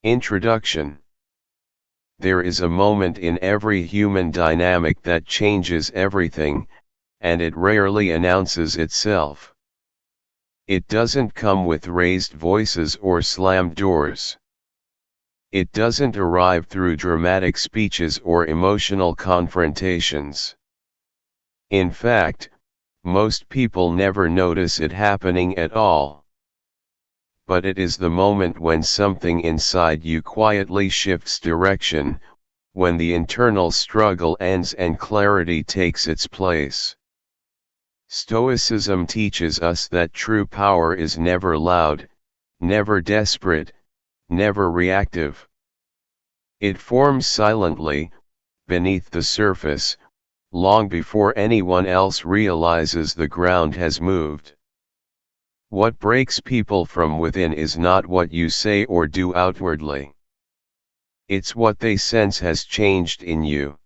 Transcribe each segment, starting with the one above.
Introduction. There is a moment in every human dynamic that changes everything, and it rarely announces itself. It doesn't come with raised voices or slammed doors. It doesn't arrive through dramatic speeches or emotional confrontations. In fact, most people never notice it happening at all. But it is the moment when something inside you quietly shifts direction, when the internal struggle ends and clarity takes its place. Stoicism teaches us that true power is never loud, never desperate, never reactive. It forms silently, beneath the surface, long before anyone else realizes the ground has moved. What breaks people from within is not what you say or do outwardly. It's what they sense has changed in you.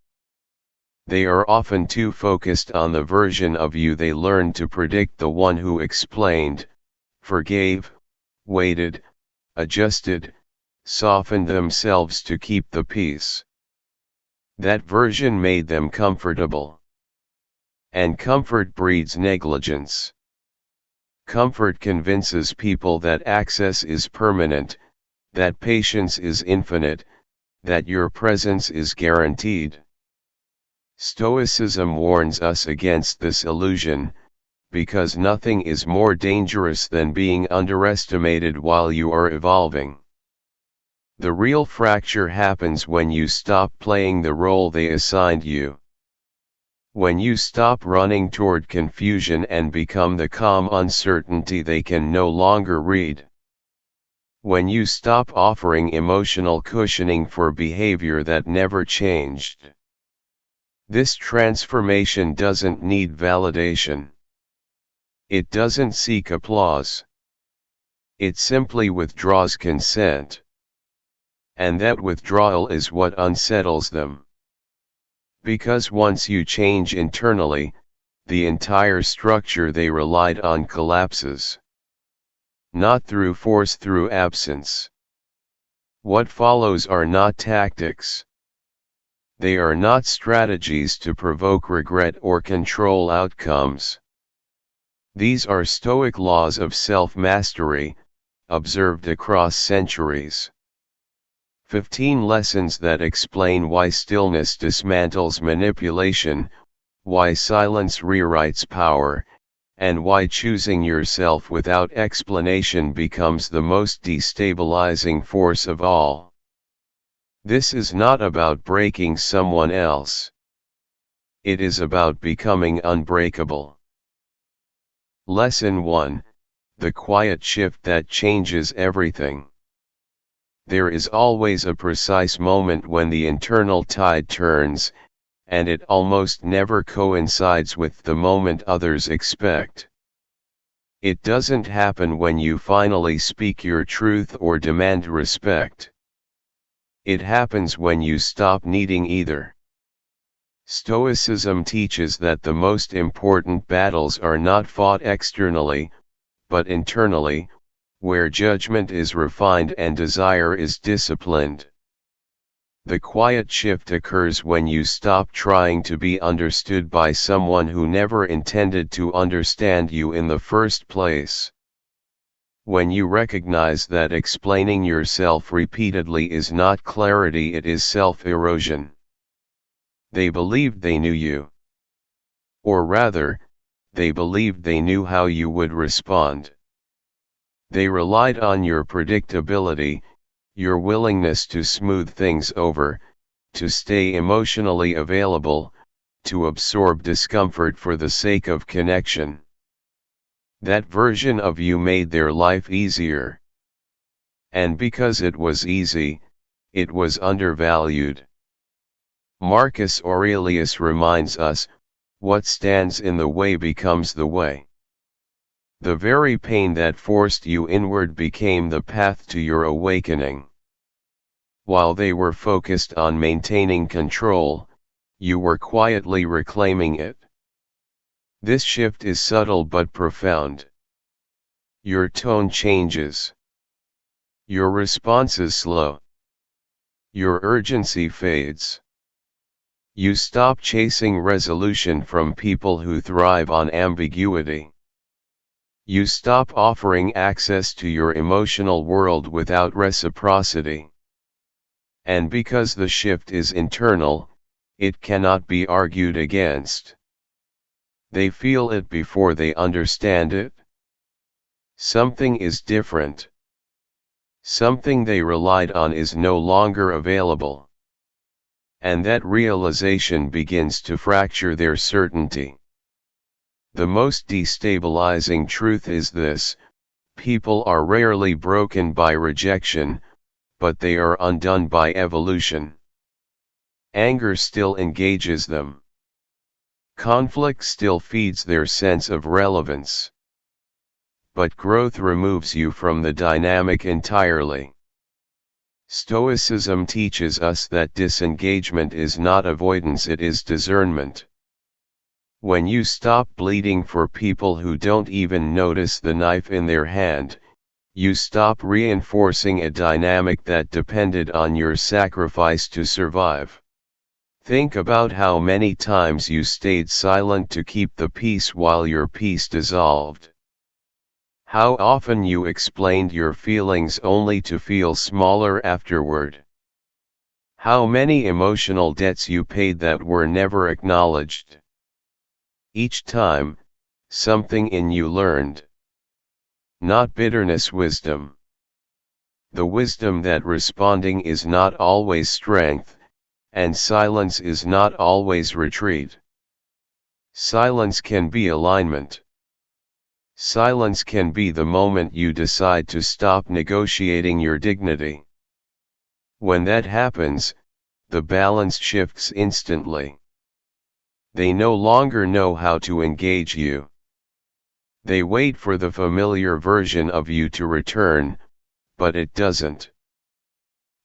They are often too focused on the version of you they learned to predict, the one who explained, forgave, waited, adjusted, softened themselves to keep the peace. That version made them comfortable. And comfort breeds negligence. Comfort convinces people that access is permanent, that patience is infinite, that your presence is guaranteed. Stoicism warns us against this illusion, because nothing is more dangerous than being underestimated while you are evolving. The real fracture happens when you stop playing the role they assigned you. When you stop running toward confusion and become the calm uncertainty they can no longer read. When you stop offering emotional cushioning for behavior that never changed. This transformation doesn't need validation. It doesn't seek applause. It simply withdraws consent. And that withdrawal is what unsettles them. Because once you change internally, the entire structure they relied on collapses. Not through force, through absence. What follows are not tactics. They are not strategies to provoke regret or control outcomes. These are Stoic laws of self-mastery, observed across centuries. 15 lessons that explain why stillness dismantles manipulation, why silence rewrites power, and why choosing yourself without explanation becomes the most destabilizing force of all. This is not about breaking someone else. It is about becoming unbreakable. Lesson 1: The quiet shift that changes everything. There is always a precise moment when the internal tide turns, and it almost never coincides with the moment others expect. It doesn't happen when you finally speak your truth or demand respect. It happens when you stop needing either. Stoicism teaches that the most important battles are not fought externally, but internally, where judgment is refined and desire is disciplined. The quiet shift occurs when you stop trying to be understood by someone who never intended to understand you in the first place. When you recognize that explaining yourself repeatedly is not clarity, it is self-erosion. They believed they knew you. Or rather, they believed they knew how you would respond. They relied on your predictability, your willingness to smooth things over, to stay emotionally available, to absorb discomfort for the sake of connection. That version of you made their life easier. And because it was easy, it was undervalued. Marcus Aurelius reminds us, what stands in the way becomes the way. The very pain that forced you inward became the path to your awakening. While they were focused on maintaining control, you were quietly reclaiming it. This shift is subtle but profound. Your tone changes. Your responses slow. Your urgency fades. You stop chasing resolution from people who thrive on ambiguity. You stop offering access to your emotional world without reciprocity. And because the shift is internal, it cannot be argued against. They feel it before they understand it. Something is different. Something they relied on is no longer available. And that realization begins to fracture their certainty. The most destabilizing truth is this: people are rarely broken by rejection, but they are undone by evolution. Anger still engages them. Conflict still feeds their sense of relevance. But growth removes you from the dynamic entirely. Stoicism teaches us that disengagement is not avoidance, it is discernment. When you stop bleeding for people who don't even notice the knife in their hand, you stop reinforcing a dynamic that depended on your sacrifice to survive. Think about how many times you stayed silent to keep the peace while your peace dissolved. How often you explained your feelings only to feel smaller afterward. How many emotional debts you paid that were never acknowledged. Each time, something in you learned. Not bitterness, wisdom. The wisdom that responding is not always strength, and silence is not always retreat. Silence can be alignment. Silence can be the moment you decide to stop negotiating your dignity. When that happens, the balance shifts instantly. They no longer know how to engage you. They wait for the familiar version of you to return, but it doesn't.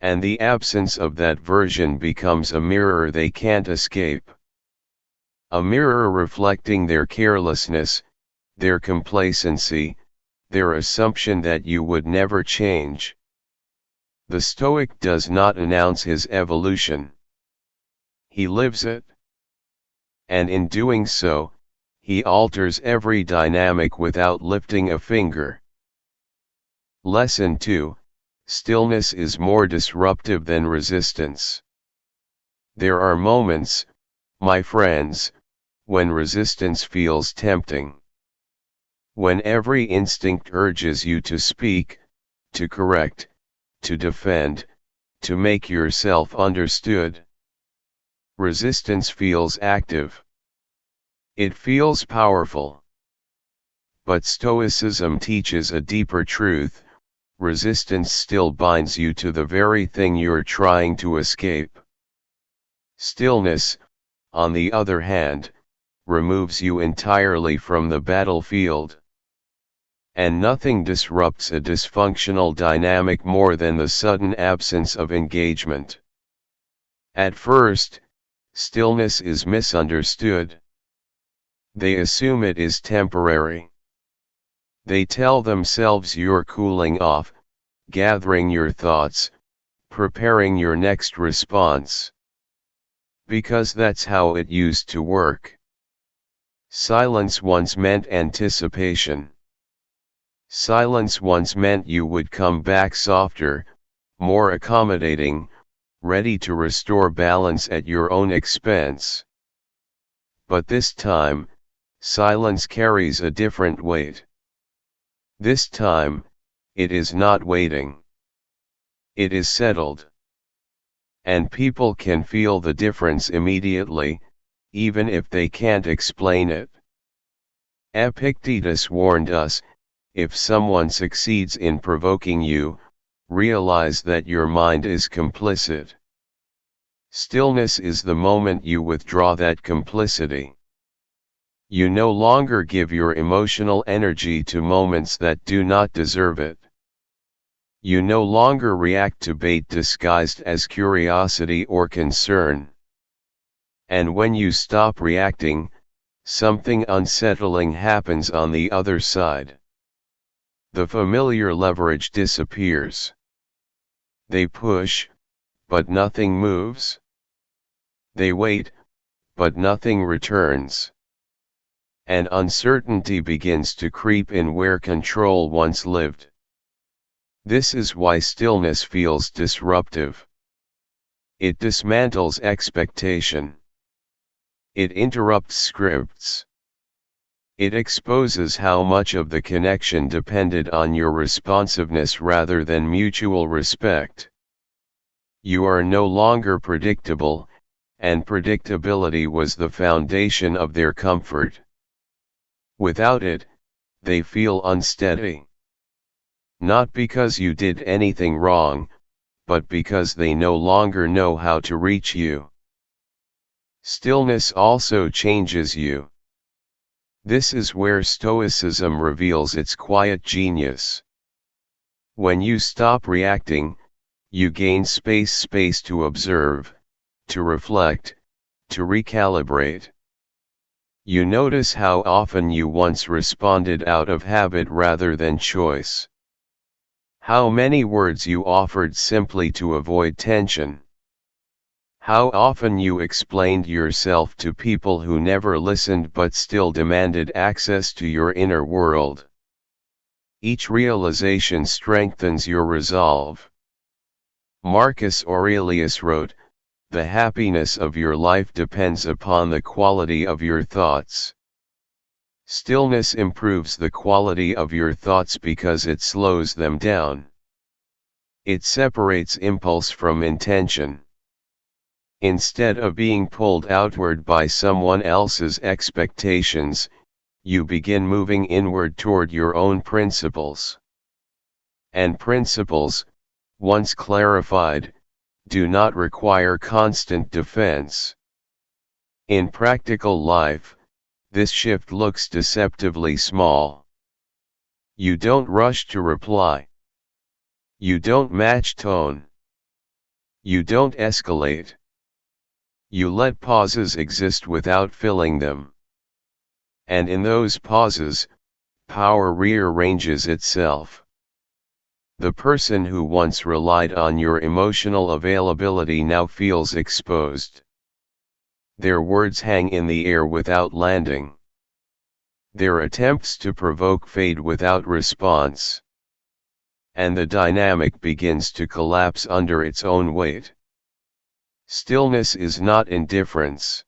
And the absence of that version becomes a mirror they can't escape. A mirror reflecting their carelessness, their complacency, their assumption that you would never change. The Stoic does not announce his evolution. He lives it. And in doing so, he alters every dynamic without lifting a finger. Lesson 2: Stillness is more disruptive than resistance. There are moments, my friends, when resistance feels tempting. When every instinct urges you to speak, to correct, to defend, to make yourself understood. Resistance feels active. It feels powerful. But Stoicism teaches a deeper truth: resistance still binds you to the very thing you're trying to escape. Stillness, on the other hand, removes you entirely from the battlefield. And nothing disrupts a dysfunctional dynamic more than the sudden absence of engagement. At first, stillness is misunderstood. They assume it is temporary. They tell themselves you're cooling off, gathering your thoughts, preparing your next response. Because that's how it used to work. Silence once meant anticipation. Silence once meant you would come back softer, more accommodating, ready to restore balance at your own expense. But this time, silence carries a different weight. This time, it is not waiting. It is settled. And people can feel the difference immediately, even if they can't explain it. Epictetus warned us, if someone succeeds in provoking you, realize that your mind is complicit. Stillness is the moment you withdraw that complicity. You no longer give your emotional energy to moments that do not deserve it. You no longer react to bait disguised as curiosity or concern. And when you stop reacting, something unsettling happens on the other side. The familiar leverage disappears. They push, but nothing moves. They wait, but nothing returns. And uncertainty begins to creep in where control once lived. This is why stillness feels disruptive. It dismantles expectation. It interrupts scripts. It exposes how much of the connection depended on your responsiveness rather than mutual respect. You are no longer predictable, and predictability was the foundation of their comfort. Without it, they feel unsteady. Not because you did anything wrong, but because they no longer know how to reach you. Stillness also changes you. This is where Stoicism reveals its quiet genius. When you stop reacting, you gain space to observe, to reflect, to recalibrate. You notice how often you once responded out of habit rather than choice. How many words you offered simply to avoid tension. How often you explained yourself to people who never listened but still demanded access to your inner world. Each realization strengthens your resolve. Marcus Aurelius wrote, "The happiness of your life depends upon the quality of your thoughts." Stillness improves the quality of your thoughts because it slows them down. It separates impulse from intention. Instead of being pulled outward by someone else's expectations, you begin moving inward toward your own principles. And principles, once clarified, do not require constant defense. In practical life, this shift looks deceptively small. You don't rush to reply. You don't match tone. You don't escalate. You let pauses exist without filling them. And in those pauses, power rearranges itself. The person who once relied on your emotional availability now feels exposed. Their words hang in the air without landing. Their attempts to provoke fade without response. And the dynamic begins to collapse under its own weight. Stillness is not indifference.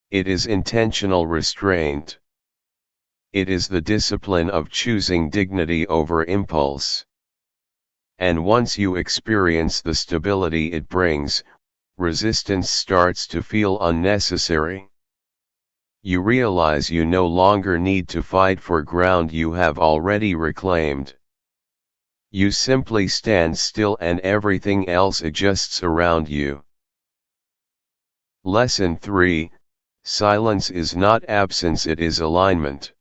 It is intentional restraint. It is the discipline of choosing dignity over impulse. And once you experience the stability it brings, resistance starts to feel unnecessary. You realize you no longer need to fight for ground you have already reclaimed. You simply stand still and everything else adjusts around you. Lesson 3: Silence is not absence, it is alignment.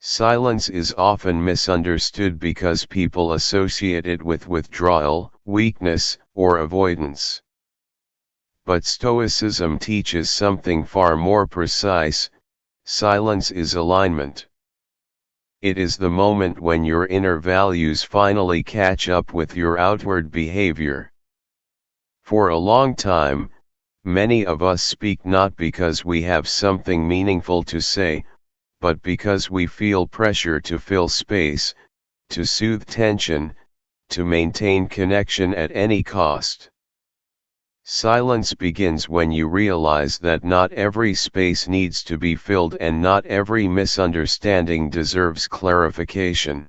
Silence is often misunderstood because people associate it with withdrawal, weakness, or avoidance. But Stoicism teaches something far more precise: silence is alignment. It is the moment when your inner values finally catch up with your outward behavior. For a long time, many of us speak not because we have something meaningful to say, but because we feel pressure to fill space, to soothe tension, to maintain connection at any cost. Silence begins when you realize that not every space needs to be filled and not every misunderstanding deserves clarification.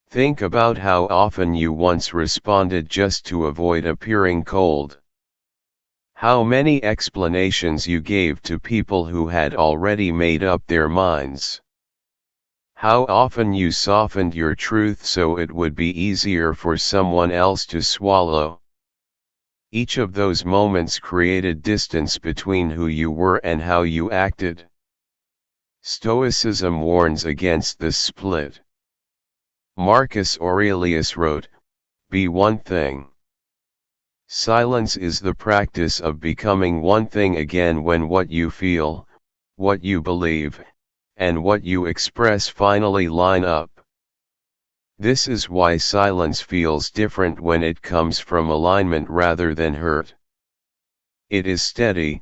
Think about how often you once responded just to avoid appearing cold. How many explanations you gave to people who had already made up their minds. How often you softened your truth so it would be easier for someone else to swallow. Each of those moments created distance between who you were and how you acted. Stoicism warns against this split. Marcus Aurelius wrote, "Be one thing." Silence is the practice of becoming one thing again when what you feel, what you believe, and what you express finally line up. This is why silence feels different when it comes from alignment rather than hurt. It is steady,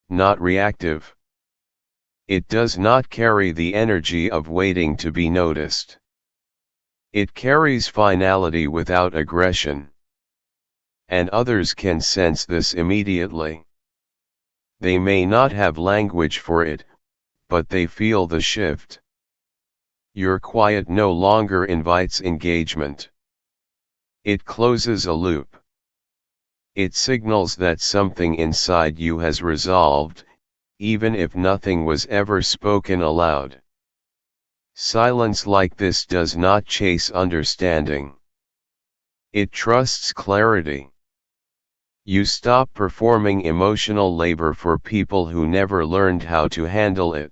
not reactive. It does not carry the energy of waiting to be noticed. It carries finality without aggression. And others can sense this immediately. They may not have language for it, but they feel the shift. Your quiet no longer invites engagement. It closes a loop. It signals that something inside you has resolved, even if nothing was ever spoken aloud. Silence like this does not chase understanding. It trusts clarity. You stop performing emotional labor for people who never learned how to handle it.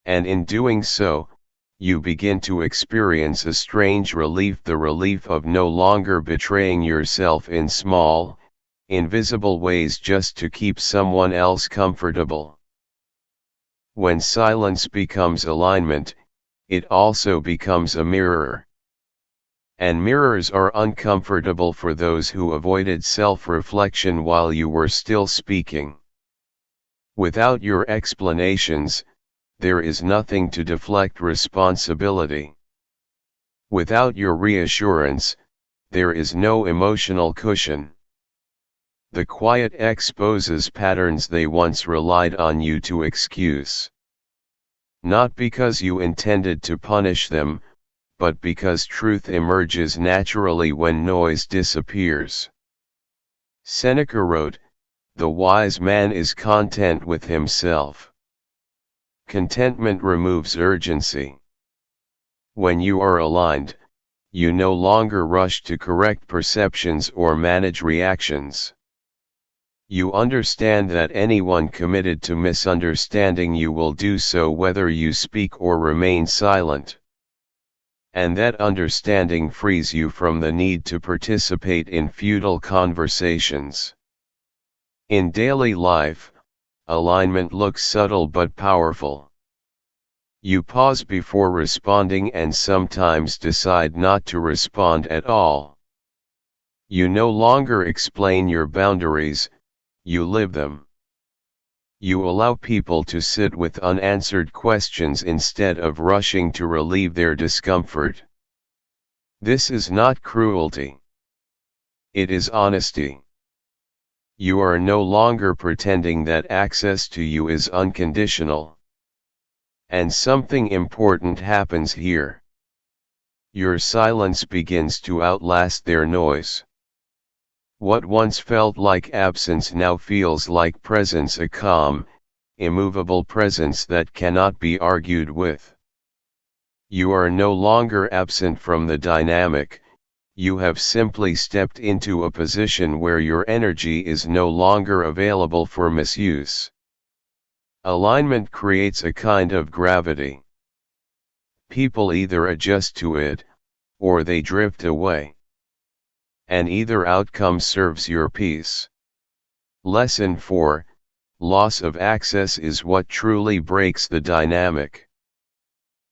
And in doing so, you begin to experience a strange relief, the relief of no longer betraying yourself in small, invisible ways just to keep someone else comfortable. When silence becomes alignment, it also becomes a mirror. And mirrors are uncomfortable for those who avoided self-reflection while you were still speaking. Without your explanations, there is nothing to deflect responsibility. Without your reassurance, there is no emotional cushion. The quiet exposes patterns they once relied on you to excuse. Not because you intended to punish them, but because truth emerges naturally when noise disappears. Seneca wrote, "The wise man is content with himself." Contentment removes urgency. When you are aligned, you no longer rush to correct perceptions or manage reactions. You understand that anyone committed to misunderstanding you will do so whether you speak or remain silent. And that understanding frees you from the need to participate in futile conversations. In daily life, alignment looks subtle but powerful. You pause before responding and sometimes decide not to respond at all. You no longer explain your boundaries, you live them. You allow people to sit with unanswered questions instead of rushing to relieve their discomfort. This is not cruelty. It is honesty. You are no longer pretending that access to you is unconditional. And something important happens here. Your silence begins to outlast their noise. What once felt like absence now feels like presence, a calm, immovable presence that cannot be argued with. You are no longer absent from the dynamic, you have simply stepped into a position where your energy is no longer available for misuse. Alignment creates a kind of gravity. People either adjust to it, or they drift away. And either outcome serves your peace. Lesson 4: Loss of access is what truly breaks the dynamic.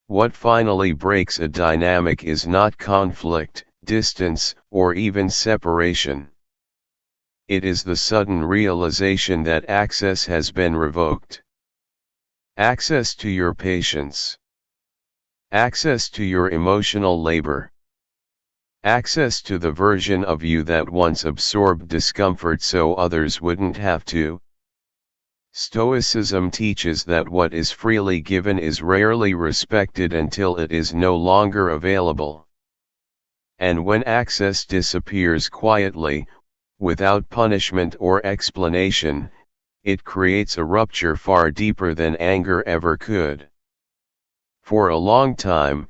What finally breaks a dynamic is not conflict, distance, or even separation. It is the sudden realization that access has been revoked. Access to your patience. Access to your emotional labor. Access to the version of you that once absorbed discomfort so others wouldn't have to. Stoicism teaches that what is freely given is rarely respected until it is no longer available. And when access disappears quietly, without punishment or explanation, it creates a rupture far deeper than anger ever could. For a long time,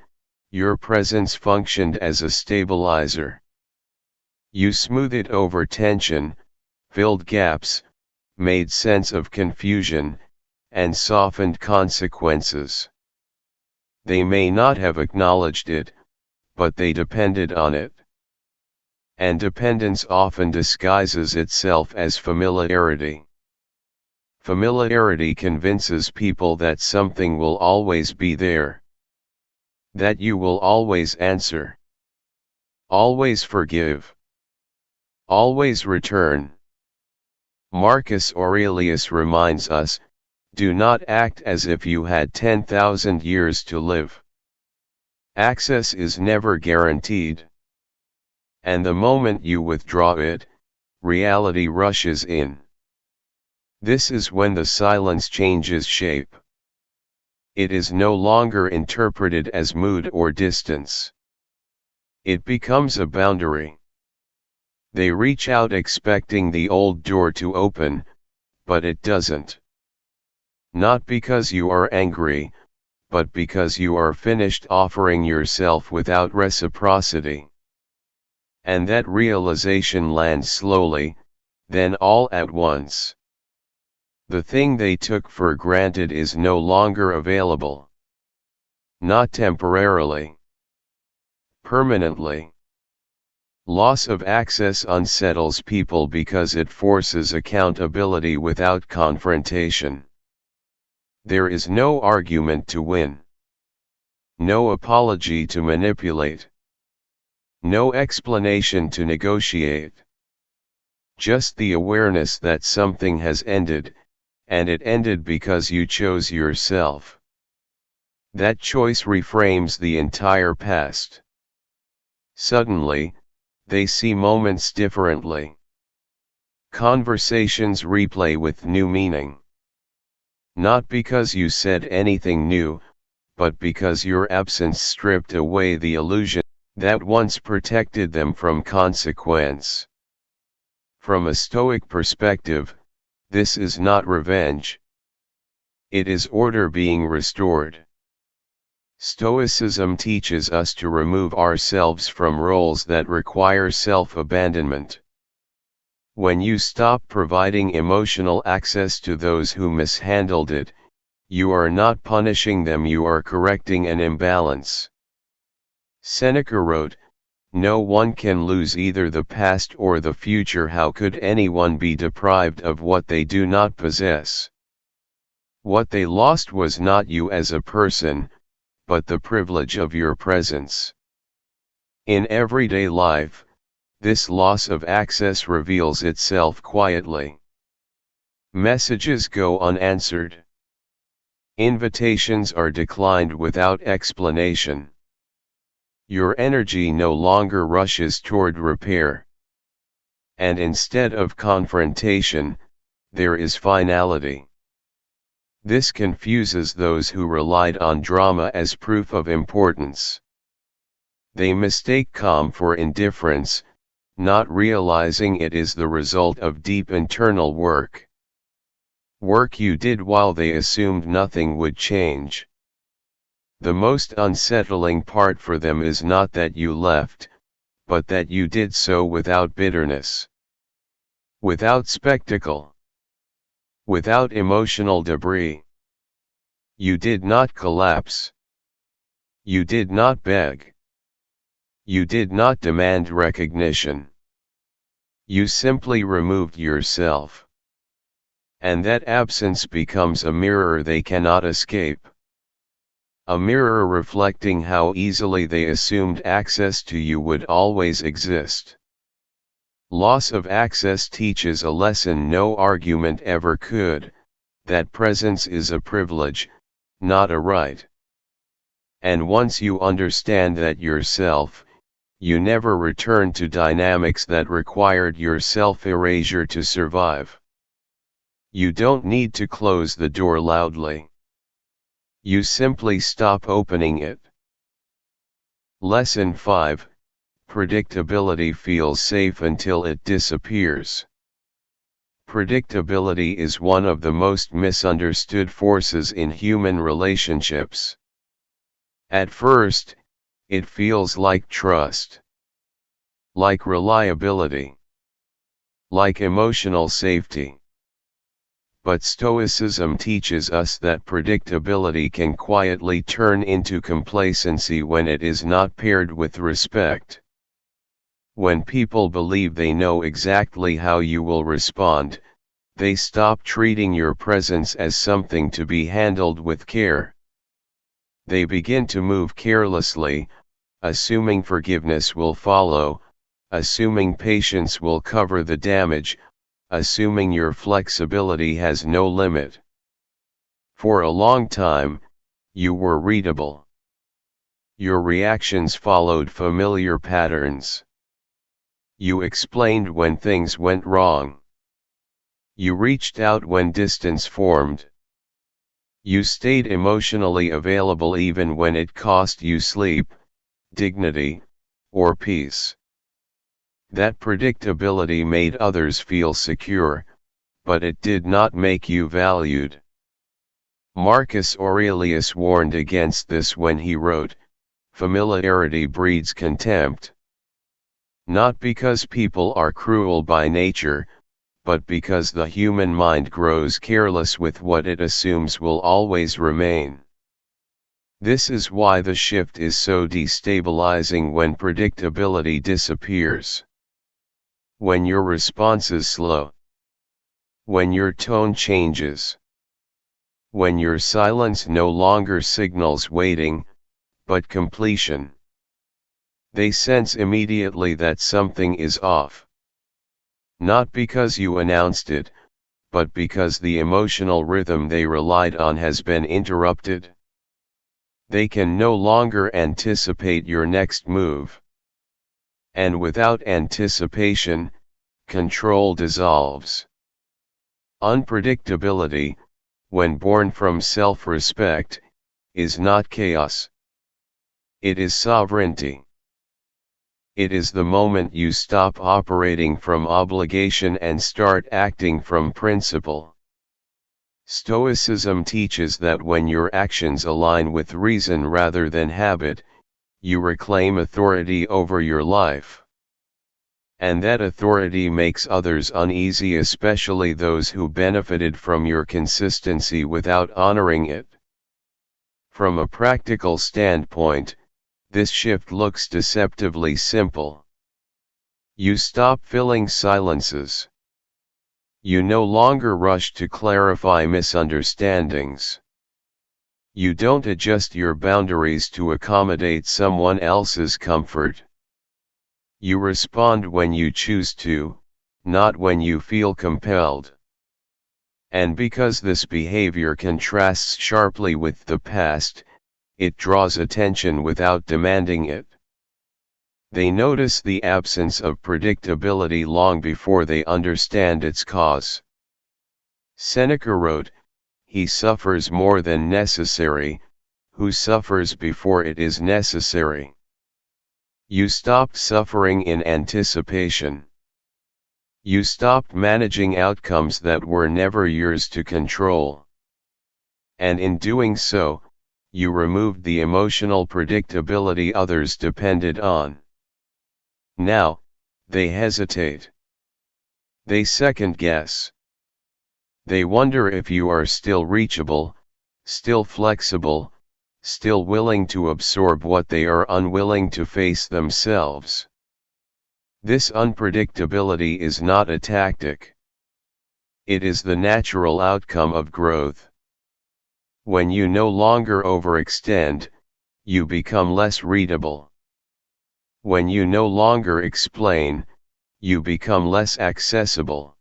your presence functioned as a stabilizer. You smoothed over tension, filled gaps, made sense of confusion, and softened consequences. They may not have acknowledged it, but they depended on it. And dependence often disguises itself as familiarity. Familiarity convinces people that something will always be there. that you will always answer, always forgive, always return. Marcus Aurelius reminds us, do not act as if you had 10,000 years to live. Access is never guaranteed. And the moment you withdraw it, reality rushes in. This is when the silence changes shape. It is no longer interpreted as mood or distance. It becomes a boundary. They reach out expecting the old door to open, but it doesn't. Not because you are angry, but because you are finished offering yourself without reciprocity. And that realization lands slowly, then all at once. The thing they took for granted is no longer available. Not temporarily. Permanently. Loss of access unsettles people because it forces accountability without confrontation. There is no argument to win. No apology to manipulate. No explanation to negotiate. Just the awareness that something has ended, and it ended because you chose yourself. That choice reframes the entire past. Suddenly, they see moments differently. Conversations replay with new meaning. Not because you said anything new, but because your absence stripped away the illusion that once protected them from consequence. From a Stoic perspective, this is not revenge. It is order being restored. Stoicism teaches us to remove ourselves from roles that require self-abandonment. When you stop providing emotional access to those who mishandled it, you are not punishing them, you are correcting an imbalance. Seneca wrote, "No one can lose either the past or the future. How could anyone be deprived of what they do not possess?" What they lost was not you as a person, but the privilege of your presence. In everyday life, this loss of access reveals itself quietly. Messages go unanswered. Invitations are declined without explanation. Your energy no longer rushes toward repair. And instead of confrontation, there is finality. This confuses those who relied on drama as proof of importance. They mistake calm for indifference, not realizing it is the result of deep internal work. Work you did while they assumed nothing would change. The most unsettling part for them is not that you left, but that you did so without bitterness. Without spectacle. Without emotional debris. You did not collapse. You did not beg. You did not demand recognition. You simply removed yourself. And that absence becomes a mirror they cannot escape. A mirror reflecting how easily they assumed access to you would always exist. Loss of access teaches a lesson no argument ever could, that presence is a privilege, not a right. And once you understand that yourself, you never return to dynamics that required your self-erasure to survive. You don't need to close the door loudly. You simply stop opening it. Lesson 5. Predictability feels safe until it disappears. Predictability is one of the most misunderstood forces in human relationships. At first, it feels like trust. Like reliability. Like emotional safety. But Stoicism teaches us that predictability can quietly turn into complacency when it is not paired with respect. When people believe they know exactly how you will respond, they stop treating your presence as something to be handled with care. They begin to move carelessly, assuming forgiveness will follow, assuming patience will cover the damage, assuming your flexibility has no limit. For a long time, you were readable. Your reactions followed familiar patterns. You explained when things went wrong. You reached out when distance formed. You stayed emotionally available even when it cost you sleep, dignity, or peace. That predictability made others feel secure, but it did not make you valued. Marcus Aurelius warned against this when he wrote, "Familiarity breeds contempt." Not because people are cruel by nature, but because the human mind grows careless with what it assumes will always remain. This is why the shift is so destabilizing when predictability disappears. When your response is slow. When your tone changes. When your silence no longer signals waiting, but completion. They sense immediately that something is off. Not because you announced it, but because the emotional rhythm they relied on has been interrupted. They can no longer anticipate your next move. And without anticipation, control dissolves. Unpredictability, when born from self-respect, is not chaos. It is sovereignty. It is the moment you stop operating from obligation and start acting from principle. Stoicism teaches that when your actions align with reason rather than habit, you reclaim authority over your life. And that authority makes others uneasy, especially those who benefited from your consistency without honoring it. From a practical standpoint, this shift looks deceptively simple. You stop filling silences. You no longer rush to clarify misunderstandings. You don't adjust your boundaries to accommodate someone else's comfort. You respond when you choose to, not when you feel compelled. And because this behavior contrasts sharply with the past, it draws attention without demanding it. They notice the absence of predictability long before they understand its cause. Seneca wrote, "He suffers more than necessary, who suffers before it is necessary." You stopped suffering in anticipation. You stopped managing outcomes that were never yours to control. And in doing so, you removed the emotional predictability others depended on. Now, they hesitate. They second guess. They wonder if you are still reachable, still flexible, still willing to absorb what they are unwilling to face themselves. This unpredictability is not a tactic. It is the natural outcome of growth. When you no longer overextend, you become less readable. When you no longer explain, you become less accessible.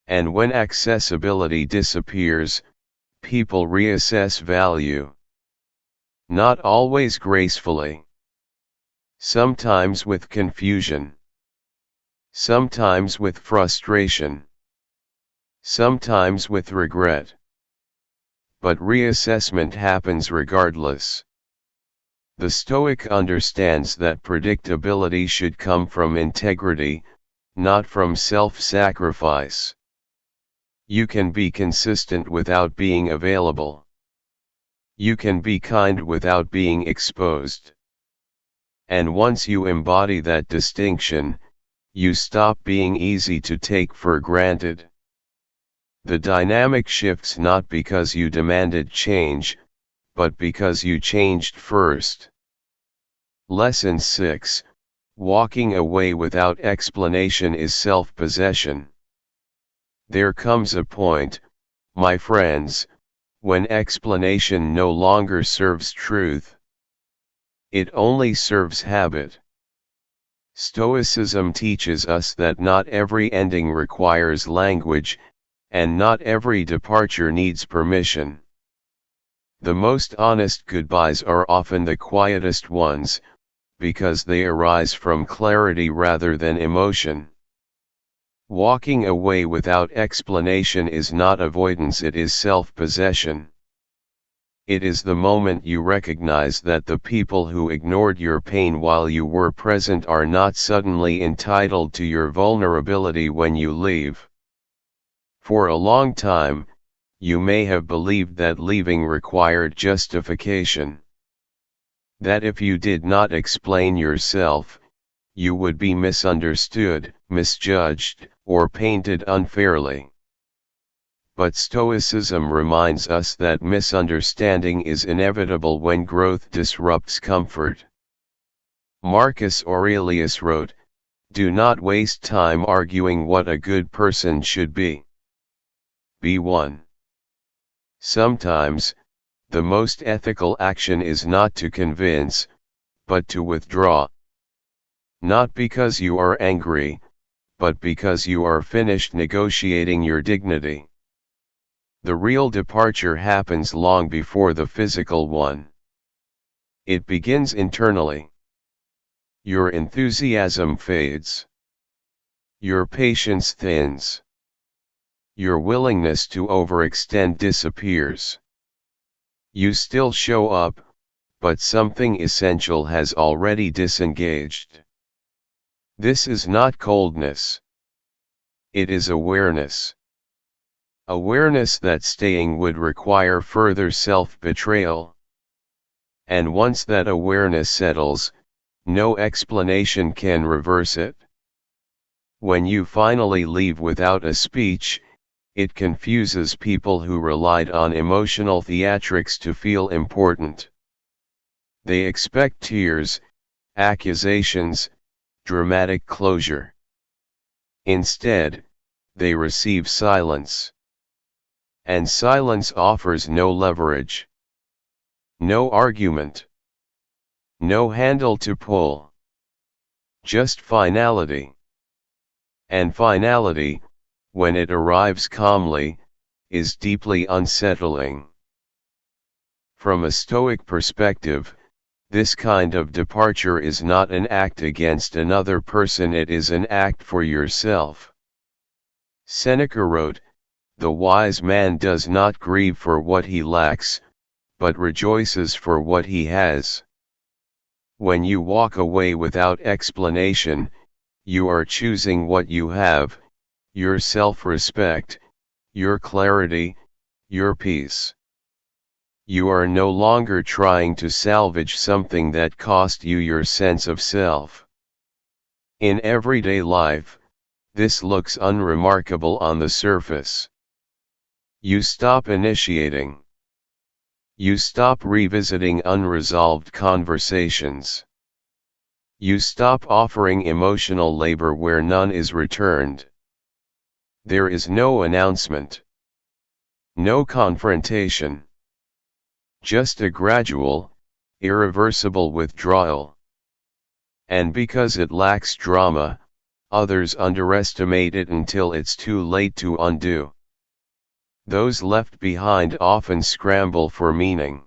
And when accessibility disappears, people reassess value. Not always gracefully. Sometimes with confusion. Sometimes with frustration. Sometimes with regret. But reassessment happens regardless. The Stoic understands that predictability should come from integrity, not from self-sacrifice. You can be consistent without being available. You can be kind without being exposed. And once you embody that distinction, you stop being easy to take for granted. The dynamic shifts not because you demanded change, but because you changed first. Lesson 6: Walking away without explanation is self-possession. There comes a point, my friends, when explanation no longer serves truth. It only serves habit. Stoicism teaches us that not every ending requires language, and not every departure needs permission. The most honest goodbyes are often the quietest ones, because they arise from clarity rather than emotion. Walking away without explanation is not avoidance, it is self-possession. It is the moment you recognize that the people who ignored your pain while you were present are not suddenly entitled to your vulnerability when you leave. For a long time, you may have believed that leaving required justification. That if you did not explain yourself, you would be misunderstood, misjudged, or painted unfairly. But Stoicism reminds us that misunderstanding is inevitable when growth disrupts comfort. Marcus Aurelius wrote, "Do not waste time arguing what a good person should be. Be one." Sometimes, the most ethical action is not to convince, but to withdraw. Not because you are angry, but because you are finished negotiating your dignity. The real departure happens long before the physical one. It begins internally. Your enthusiasm fades. Your patience thins. Your willingness to overextend disappears. You still show up, but something essential has already disengaged. This is not coldness. It is awareness. Awareness that staying would require further self-betrayal. And once that awareness settles, no explanation can reverse it. When you finally leave without a speech, it confuses people who relied on emotional theatrics to feel important. They expect tears, accusations, dramatic closure. Instead, they receive silence. And silence offers no leverage. No argument. No handle to pull. Just finality. And finality, when it arrives calmly, is deeply unsettling. From a Stoic perspective, this kind of departure is not an act against another person, it is an act for yourself. Seneca wrote, "The wise man does not grieve for what he lacks, but rejoices for what he has." When you walk away without explanation, you are choosing what you have: your self-respect, your clarity, your peace. You are no longer trying to salvage something that cost you your sense of self. In everyday life, this looks unremarkable on the surface. You stop initiating. You stop revisiting unresolved conversations. You stop offering emotional labor where none is returned. There is no announcement. No confrontation. Just a gradual, irreversible withdrawal. And because it lacks drama, others underestimate it until it's too late to undo. Those left behind often scramble for meaning.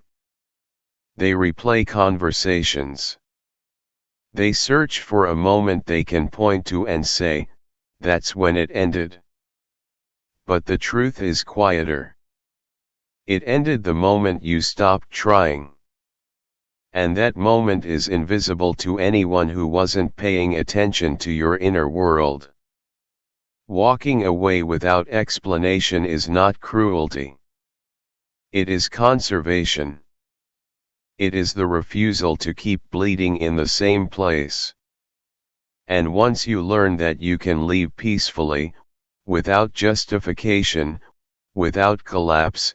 They replay conversations. They search for a moment they can point to and say, "That's when it ended." But the truth is quieter. It ended the moment you stopped trying. And that moment is invisible to anyone who wasn't paying attention to your inner world. Walking away without explanation is not cruelty. It is conservation. It is the refusal to keep bleeding in the same place. And once you learn that you can leave peacefully, without justification, without collapse,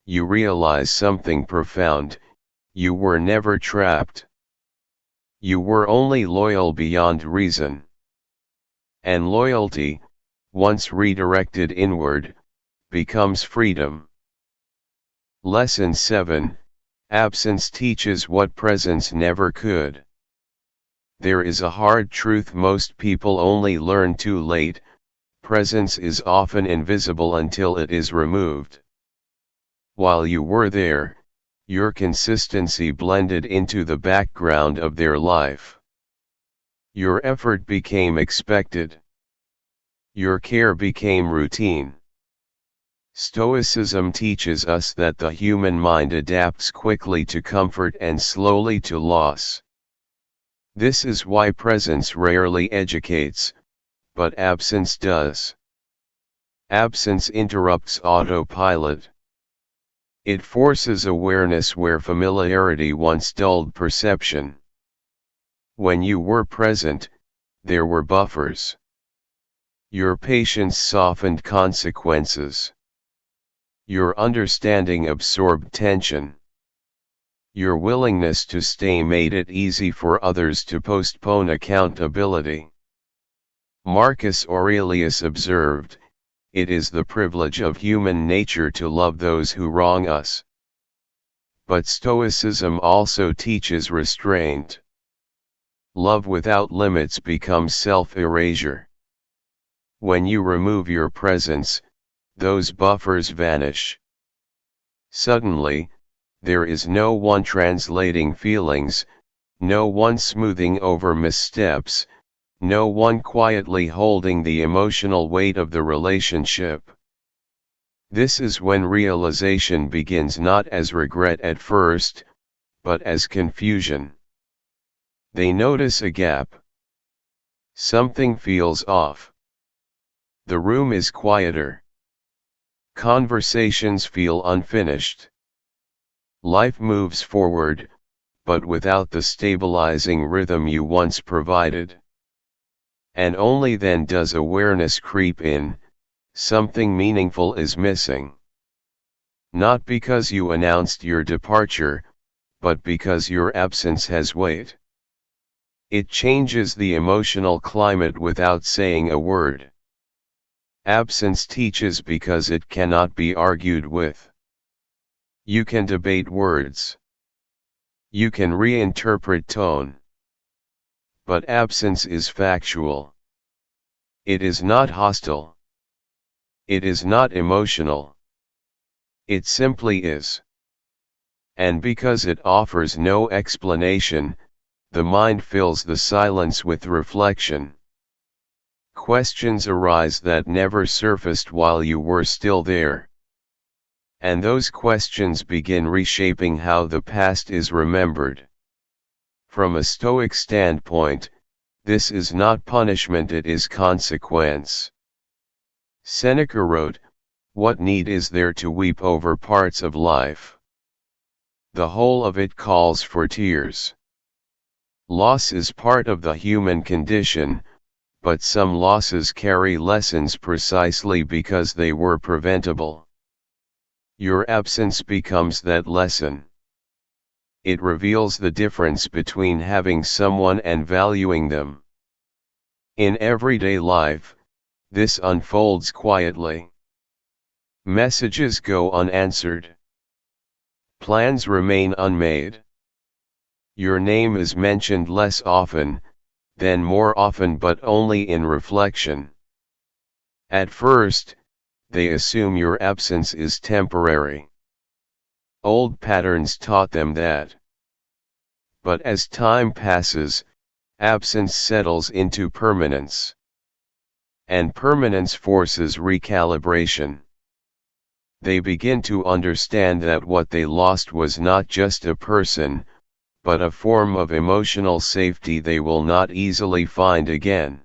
you realize something profound: you were never trapped. You were only loyal beyond reason. And loyalty, once redirected inward, becomes freedom. Lesson 7, Absence teaches what presence never could. There is a hard truth most people only learn too late: presence is often invisible until it is removed. While you were there, your consistency blended into the background of their life. Your effort became expected. Your care became routine. Stoicism teaches us that the human mind adapts quickly to comfort and slowly to loss. This is why presence rarely educates, but absence does. Absence interrupts autopilot. It forces awareness where familiarity once dulled perception. When you were present, there were buffers. Your patience softened consequences. Your understanding absorbed tension. Your willingness to stay made it easy for others to postpone accountability. Marcus Aurelius observed, "It is the privilege of human nature to love those who wrong us." But Stoicism also teaches restraint. Love without limits becomes self-erasure. When you remove your presence, those buffers vanish. Suddenly, there is no one translating feelings, no one smoothing over missteps, no one quietly holding the emotional weight of the relationship. This is when realization begins, not as regret at first, but as confusion. They notice a gap. Something feels off. The room is quieter. Conversations feel unfinished. Life moves forward, but without the stabilizing rhythm you once provided. And only then does awareness creep in: something meaningful is missing. Not because you announced your departure, but because your absence has weight. It changes the emotional climate without saying a word. Absence teaches because it cannot be argued with. You can debate words. You can reinterpret tone. But absence is factual. It is not hostile. It is not emotional. It simply is. And because it offers no explanation, the mind fills the silence with reflection. Questions arise that never surfaced while you were still there. And those questions begin reshaping how the past is remembered. From a Stoic standpoint, this is not punishment, it is consequence. Seneca wrote, "What need is there to weep over parts of life? The whole of it calls for tears." Loss is part of the human condition, but some losses carry lessons precisely because they were preventable. Your absence becomes that lesson. It reveals the difference between having someone and valuing them. In everyday life, this unfolds quietly. Messages go unanswered. Plans remain unmade. Your name is mentioned less often, then more often, but only in reflection. At first, they assume your absence is temporary. Old patterns taught them that. But as time passes, absence settles into permanence. And permanence forces recalibration. They begin to understand that what they lost was not just a person, but a form of emotional safety they will not easily find again.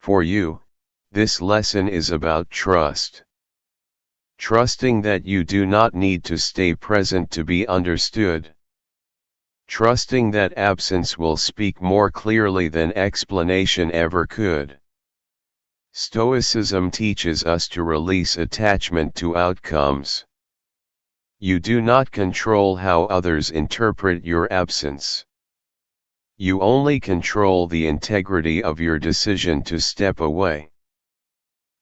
For you, this lesson is about trust. Trusting that you do not need to stay present to be understood. Trusting that absence will speak more clearly than explanation ever could. Stoicism teaches us to release attachment to outcomes. You do not control how others interpret your absence. You only control the integrity of your decision to step away.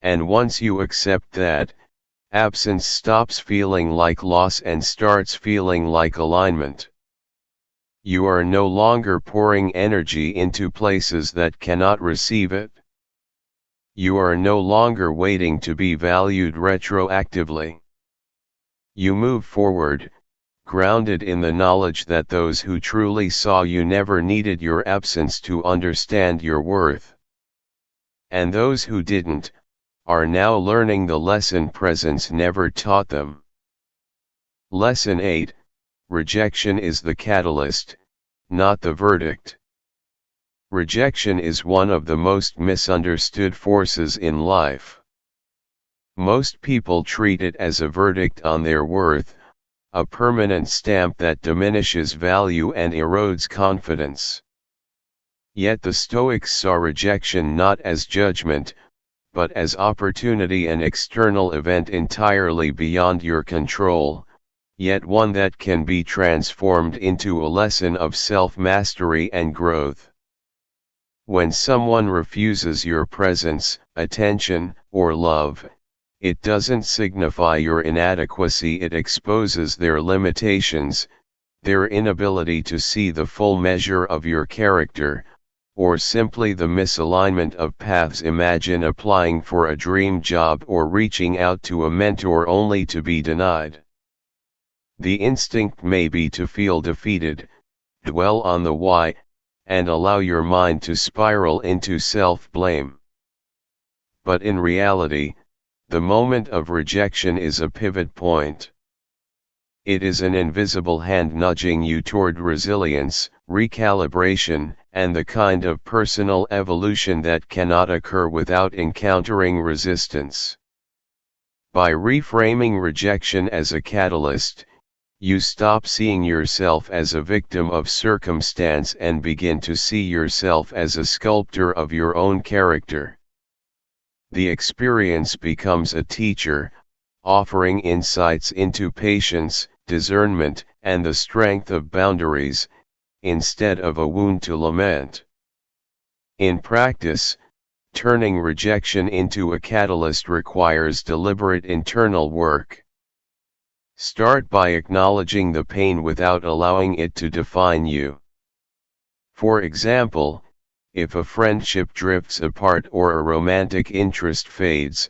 And once you accept that, Absence stops feeling like loss and starts feeling like alignment. You are no longer pouring energy into places that cannot receive it. You are no longer waiting to be valued retroactively. You move forward, grounded in the knowledge that those who truly saw you never needed your absence to understand your worth. And those who didn't, are now learning the lesson presence never taught them. Lesson 8, Rejection is the catalyst, not the verdict. Rejection is one of the most misunderstood forces in life. Most people treat it as a verdict on their worth, a permanent stamp that diminishes value and erodes confidence. Yet the Stoics saw rejection not as judgment, but as opportunity, an external event entirely beyond your control, yet one that can be transformed into a lesson of self-mastery and growth. When someone refuses your presence, attention, or love, it doesn't signify your inadequacy, it exposes their limitations, their inability to see the full measure of your character, or simply the misalignment of paths. Imagine applying for a dream job or reaching out to a mentor only to be denied. The instinct may be to feel defeated, dwell on the why, and allow your mind to spiral into self-blame. But in reality, the moment of rejection is a pivot point. It is an invisible hand nudging you toward resilience, recalibration, and the kind of personal evolution that cannot occur without encountering resistance. By reframing rejection as a catalyst, you stop seeing yourself as a victim of circumstance and begin to see yourself as a sculptor of your own character. The experience becomes a teacher, offering insights into patience, discernment, and the strength of boundaries, instead of a wound to lament. In practice, turning rejection into a catalyst requires deliberate internal work. Start by acknowledging the pain without allowing it to define you. For example, if a friendship drifts apart or a romantic interest fades,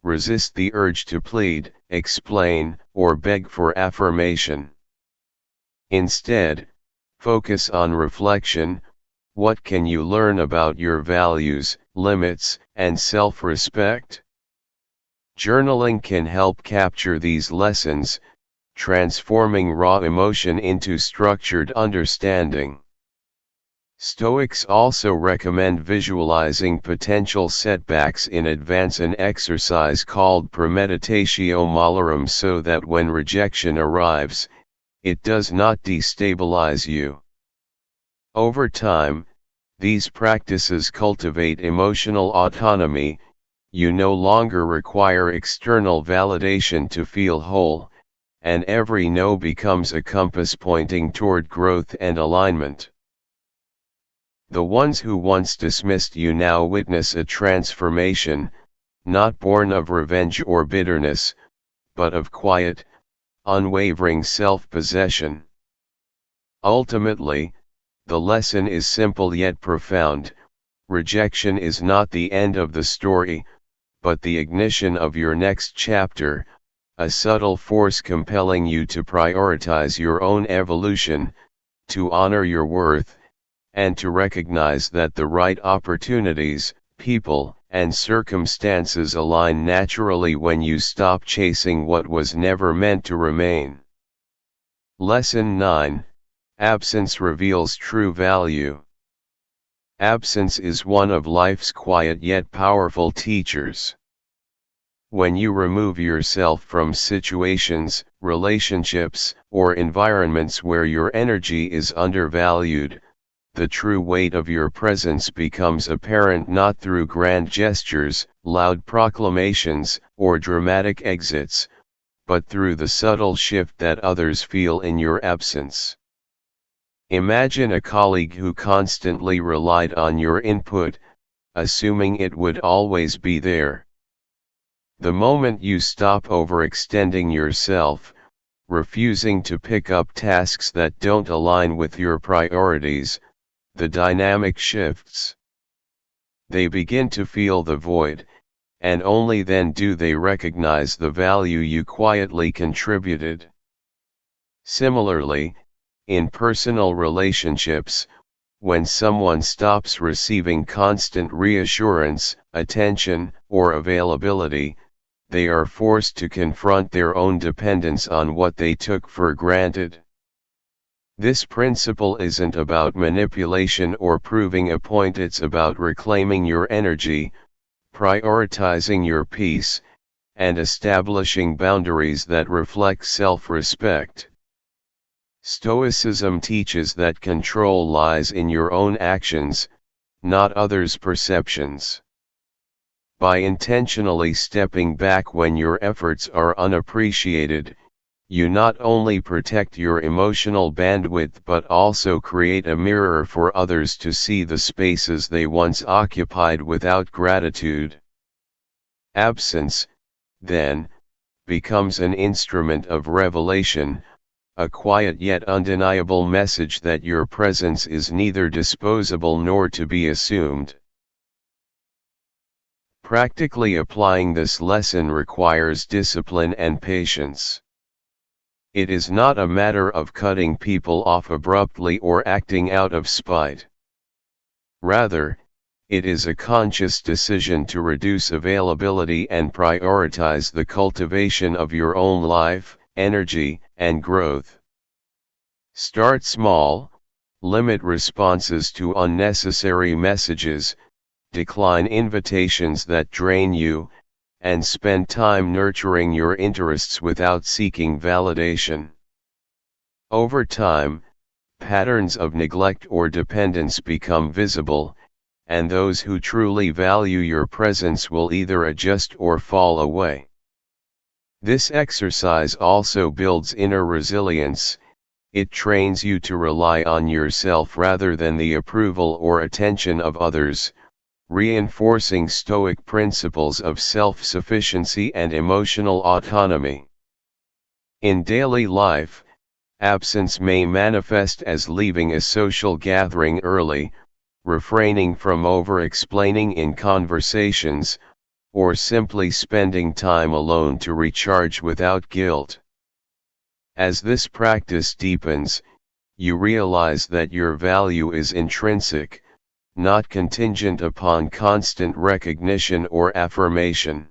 resist the urge to plead, explain, or beg for affirmation. Instead, focus on reflection. What can you learn about your values, limits, and self-respect? Journaling can help capture these lessons, transforming raw emotion into structured understanding. Stoics also recommend visualizing potential setbacks in advance, an exercise called premeditatio malorum, so that when rejection arrives, it does not destabilize you. Over time, these practices cultivate emotional autonomy. You no longer require external validation to feel whole, and every no becomes a compass pointing toward growth and alignment. The ones who once dismissed you now witness a transformation, not born of revenge or bitterness, but of quiet, unwavering self-possession. Ultimately, the lesson is simple yet profound. Rejection is not the end of the story, but the ignition of your next chapter, a subtle force compelling you to prioritize your own evolution, to honor your worth, and to recognize that the right opportunities, people, and circumstances align naturally when you stop chasing what was never meant to remain. Lesson 9, Absence reveals true value. Absence is one of life's quiet yet powerful teachers. When you remove yourself from situations, relationships, or environments where your energy is undervalued, the true weight of your presence becomes apparent, not through grand gestures, loud proclamations, or dramatic exits, but through the subtle shift that others feel in your absence. Imagine a colleague who constantly relied on your input, assuming it would always be there. The moment you stop overextending yourself, refusing to pick up tasks that don't align with your priorities, the dynamic shifts. They begin to feel the void, and only then do they recognize the value you quietly contributed. Similarly, in personal relationships, when someone stops receiving constant reassurance, attention, or availability, they are forced to confront their own dependence on what they took for granted. This principle isn't about manipulation or proving a point, it's about reclaiming your energy, prioritizing your peace, and establishing boundaries that reflect self-respect. Stoicism teaches that control lies in your own actions, not others' perceptions. By intentionally stepping back when your efforts are unappreciated, you not only protect your emotional bandwidth but also create a mirror for others to see the spaces they once occupied without gratitude. Absence, then, becomes an instrument of revelation, a quiet yet undeniable message that your presence is neither disposable nor to be assumed. Practically applying this lesson requires discipline and patience. It is not a matter of cutting people off abruptly or acting out of spite. Rather, it is a conscious decision to reduce availability and prioritize the cultivation of your own life, energy, and growth. Start small, limit responses to unnecessary messages, decline invitations that drain you, and spend time nurturing your interests without seeking validation. Over time, patterns of neglect or dependence become visible, and those who truly value your presence will either adjust or fall away. This exercise also builds inner resilience. It trains you to rely on yourself rather than the approval or attention of others, reinforcing Stoic principles of self-sufficiency and emotional autonomy. In daily life, absence may manifest as leaving a social gathering early, refraining from over-explaining in conversations, or simply spending time alone to recharge without guilt. As this practice deepens, you realize that your value is intrinsic, not contingent upon constant recognition or affirmation.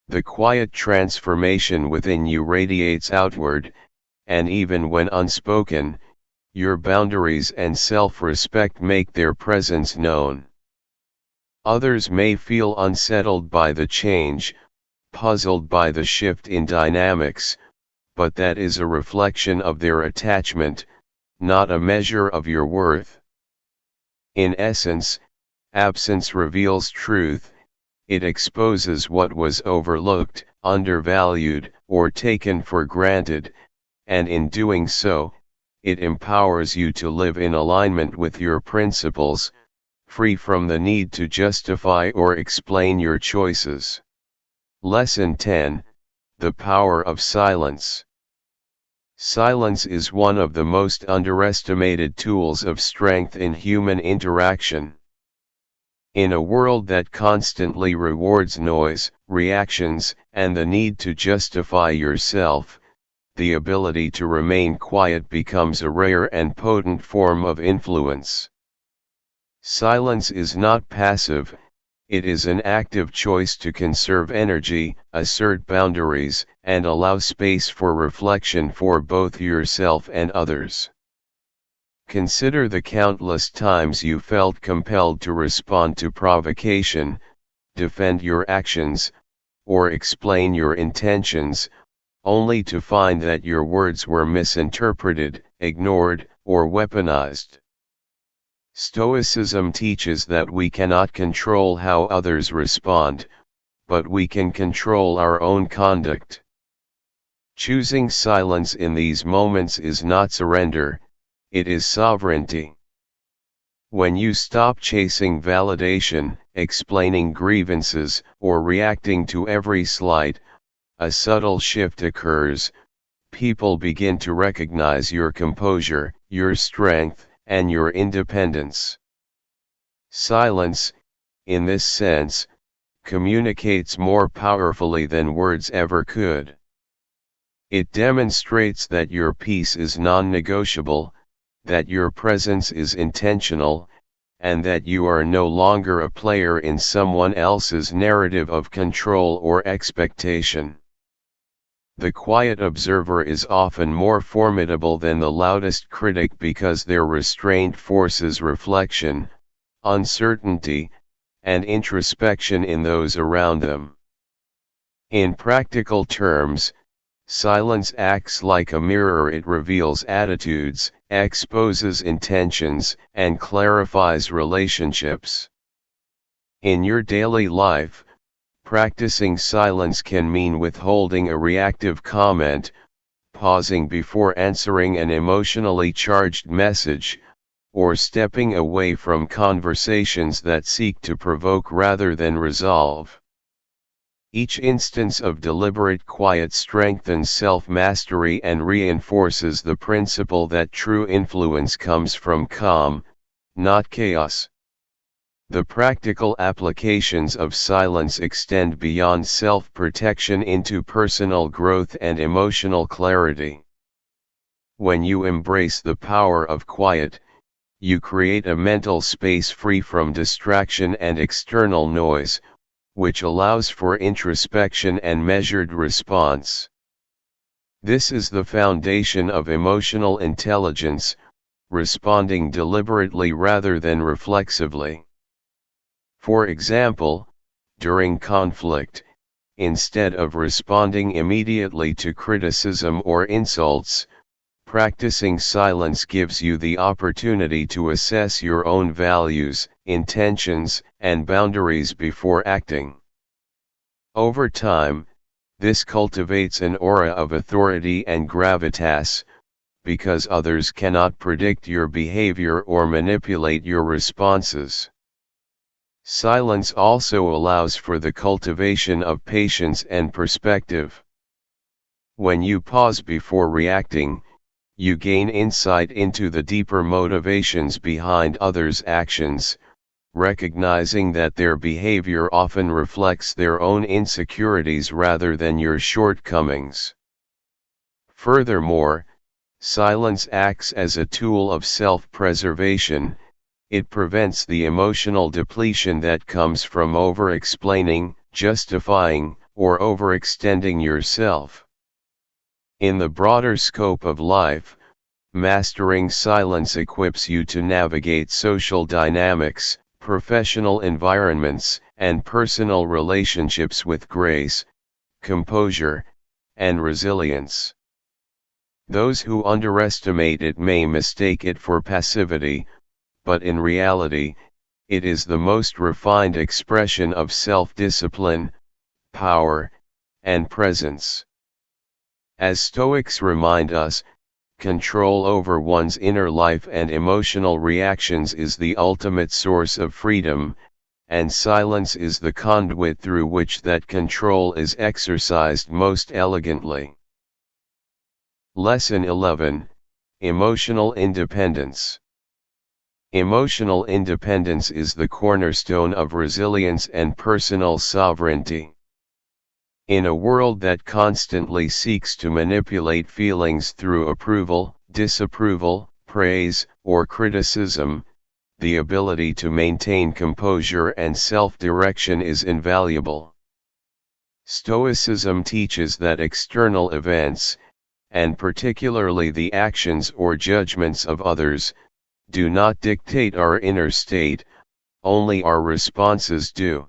The quiet transformation within you radiates outward, and even when unspoken, your boundaries and self-respect make their presence known. Others may feel unsettled by the change, puzzled by the shift in dynamics, but that is a reflection of their attachment, not a measure of your worth. In essence, absence reveals truth. It exposes what was overlooked, undervalued, or taken for granted, and in doing so, it empowers you to live in alignment with your principles, free from the need to justify or explain your choices. Lesson 10: The Power of Silence. Silence is one of the most underestimated tools of strength in human interaction. In a world that constantly rewards noise, reactions, and the need to justify yourself, the ability to remain quiet becomes a rare and potent form of influence. Silence is not passive, it is an active choice to conserve energy, assert boundaries, and allow space for reflection for both yourself and others. Consider the countless times you felt compelled to respond to provocation, defend your actions, or explain your intentions, only to find that your words were misinterpreted, ignored, or weaponized. Stoicism teaches that we cannot control how others respond, but we can control our own conduct. Choosing silence in these moments is not surrender, it is sovereignty. When you stop chasing validation, explaining grievances, or reacting to every slight, a subtle shift occurs. People begin to recognize your composure, your strength, and your independence. Silence, in this sense, communicates more powerfully than words ever could. It demonstrates that your peace is non-negotiable, that your presence is intentional, and that you are no longer a player in someone else's narrative of control or expectation. The quiet observer is often more formidable than the loudest critic because their restraint forces reflection, uncertainty, and introspection in those around them. In practical terms, silence acts like a mirror. It reveals attitudes, exposes intentions, and clarifies relationships. In your daily life, practicing silence can mean withholding a reactive comment, pausing before answering an emotionally charged message, or stepping away from conversations that seek to provoke rather than resolve. Each instance of deliberate quiet strengthens self-mastery and reinforces the principle that true influence comes from calm, not chaos. The practical applications of silence extend beyond self-protection into personal growth and emotional clarity. When you embrace the power of quiet, you create a mental space free from distraction and external noise, which allows for introspection and measured response. This is the foundation of emotional intelligence, responding deliberately rather than reflexively. For example, during conflict, instead of responding immediately to criticism or insults, practicing silence gives you the opportunity to assess your own values, intentions, and boundaries before acting. Over time, this cultivates an aura of authority and gravitas, because others cannot predict your behavior or manipulate your responses. Silence also allows for the cultivation of patience and perspective. When you pause before reacting, you gain insight into the deeper motivations behind others' actions, recognizing that their behavior often reflects their own insecurities rather than your shortcomings. Furthermore, silence acts as a tool of self-preservation. It prevents the emotional depletion that comes from over-explaining, justifying, or overextending yourself. In the broader scope of life, mastering silence equips you to navigate social dynamics, professional environments, and personal relationships with grace, composure, and resilience. Those who underestimate it may mistake it for passivity, but in reality, it is the most refined expression of self-discipline, power, and presence. As Stoics remind us, control over one's inner life and emotional reactions is the ultimate source of freedom, and silence is the conduit through which that control is exercised most elegantly. Lesson 11: Emotional Independence. Emotional independence is the cornerstone of resilience and personal sovereignty. In a world that constantly seeks to manipulate feelings through approval, disapproval, praise, or criticism, the ability to maintain composure and self-direction is invaluable. Stoicism teaches that external events, and particularly the actions or judgments of others, do not dictate our inner state, only our responses do.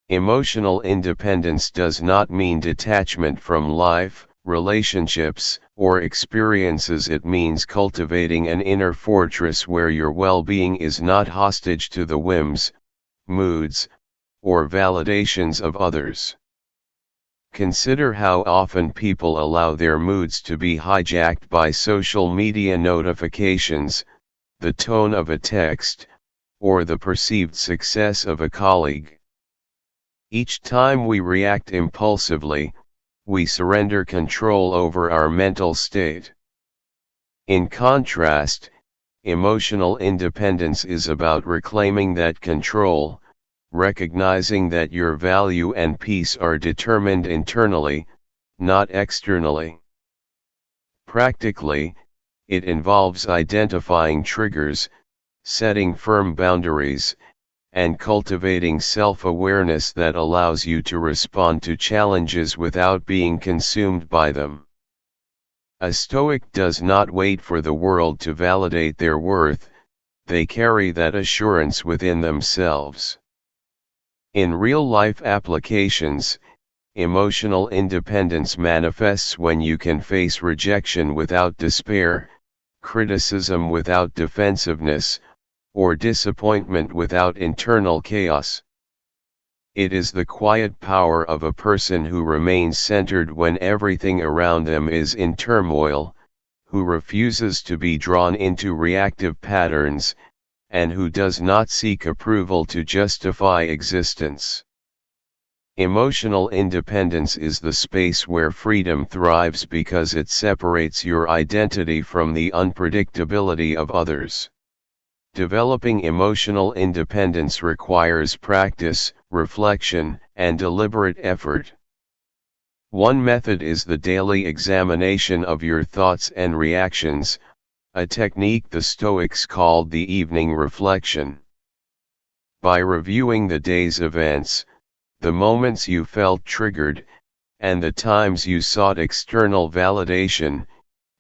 Emotional independence does not mean detachment from life, relationships, or experiences. It means cultivating an inner fortress where your well-being is not hostage to the whims, moods, or validations of others. Consider how often people allow their moods to be hijacked by social media notifications, the tone of a text, or the perceived success of a colleague. Each time we react impulsively, we surrender control over our mental state. In contrast, emotional independence is about reclaiming that control, recognizing that your value and peace are determined internally, not externally. Practically, it involves identifying triggers, setting firm boundaries, and cultivating self-awareness that allows you to respond to challenges without being consumed by them. A Stoic does not wait for the world to validate their worth, they carry that assurance within themselves. In real-life applications, emotional independence manifests when you can face rejection without despair, criticism without defensiveness, or disappointment without internal chaos. It is the quiet power of a person who remains centered when everything around them is in turmoil, who refuses to be drawn into reactive patterns, and who does not seek approval to justify existence. Emotional independence is the space where freedom thrives because it separates your identity from the unpredictability of others. Developing emotional independence requires practice, reflection, and deliberate effort. One method is the daily examination of your thoughts and reactions, a technique the Stoics called the evening reflection. By reviewing the day's events, the moments you felt triggered, and the times you sought external validation,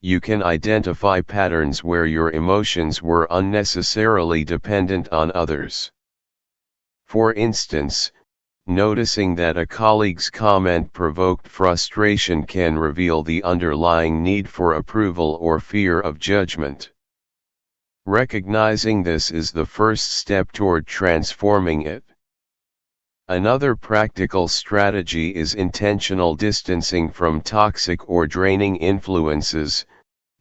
you can identify patterns where your emotions were unnecessarily dependent on others. For instance, noticing that a colleague's comment provoked frustration can reveal the underlying need for approval or fear of judgment. Recognizing this is the first step toward transforming it. Another practical strategy is intentional distancing from toxic or draining influences,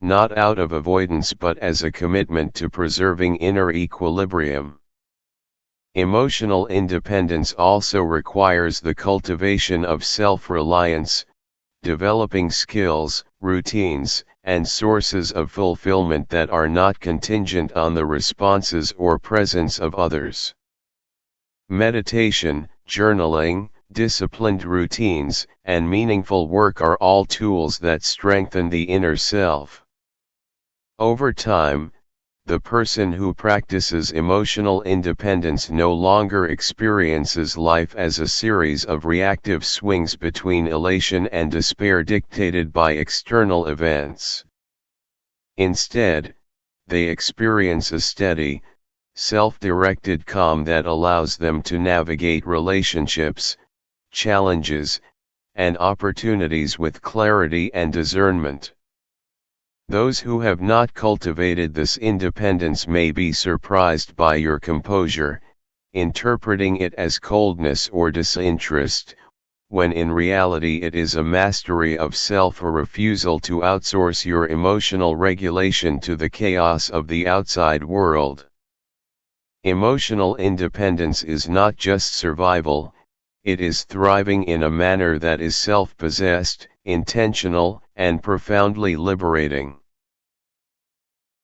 not out of avoidance but as a commitment to preserving inner equilibrium. Emotional independence also requires the cultivation of self-reliance, developing skills, routines, and sources of fulfillment that are not contingent on the responses or presence of others. Meditation, journaling, disciplined routines, and meaningful work are all tools that strengthen the inner self. Over time, the person who practices emotional independence no longer experiences life as a series of reactive swings between elation and despair dictated by external events. Instead, they experience a steady, self-directed calm that allows them to navigate relationships, challenges, and opportunities with clarity and discernment. Those who have not cultivated this independence may be surprised by your composure, interpreting it as coldness or disinterest, when in reality it is a mastery of self or refusal to outsource your emotional regulation to the chaos of the outside world. Emotional independence is not just survival, it is thriving in a manner that is self-possessed, intentional, and profoundly liberating.